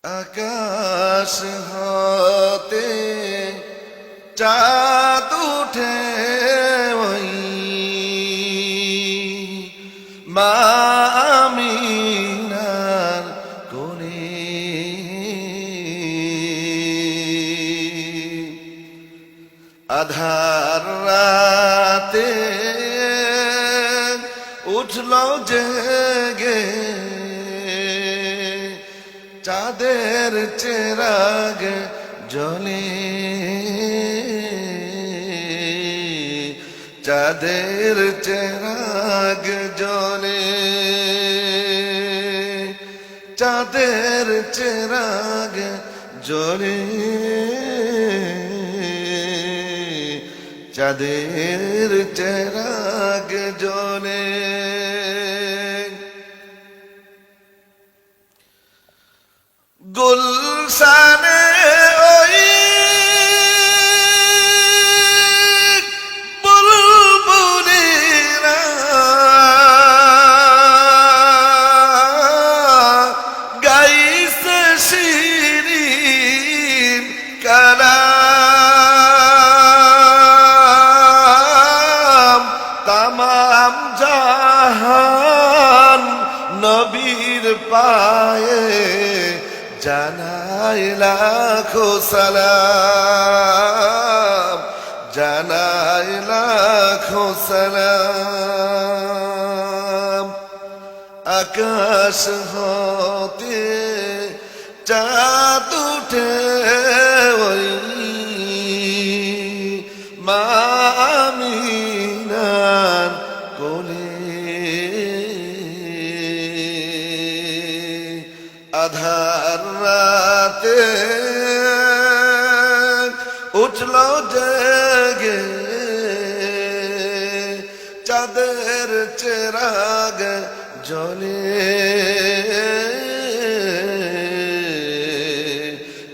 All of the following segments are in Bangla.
আকাশ হতে চাঁদ উঠে ওই মা আমিনার কোলে, আধার রাতে উঠল জেগে চাঁদের চেরাগ জ্বলে, চাঁদের চেরাগ জ্বলে, চাঁদের চেরাগ জ্বলে, চাঁদের চেরাগ জ্বলে। গুলশানে ওই বুলবুলিরা গাইছে শিরিন কালাম, তামাম জাহান নবীর পায়ে জানাই লাখো সালাম, জানাই লাখো সালাম। আকাশ হতে চাঁদ উঠে ওই মা আমিনার কোলে, আধার রাতে উঠল জেগে চাঁদের চেরাগ জ্বলে,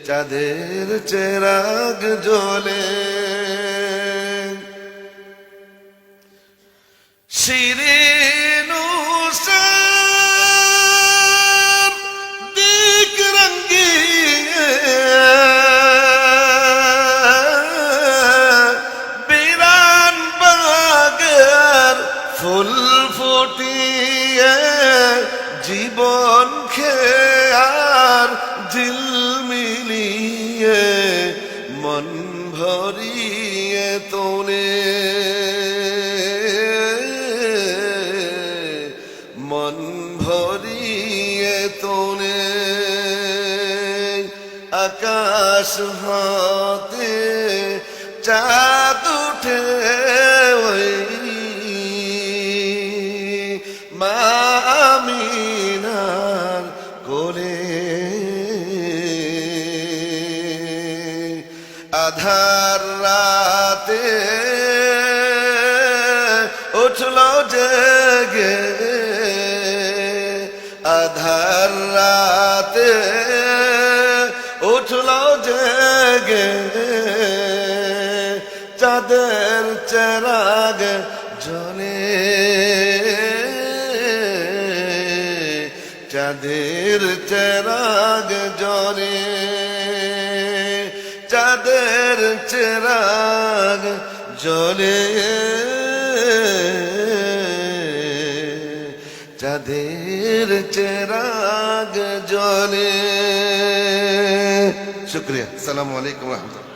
চাঁদের চেরাগ জ্বলে। শিরিন ফুল ফুটিয়ে জীবন খেয়ার ঝিলমিলিয়ে মন ভরিয়ে তোলে, মন ভরিয়ে তোলে। আকাশ হতে চাঁদ উঠে ওই মা আমিনার কোলে, আধার রাতে উঠল জেগে, আধার রাতে উঠল জেগে চাঁদের চেরাগ জ্বলে, চাঁদের চেরাগ জ্বলে, চাঁদের চেরাগ জ্বলে, চাঁদের চেরাগ জ্বলে। শুক্রিয়া। আসসালামু আলাইকুম ওয়া রাহমাতুল্লাহ।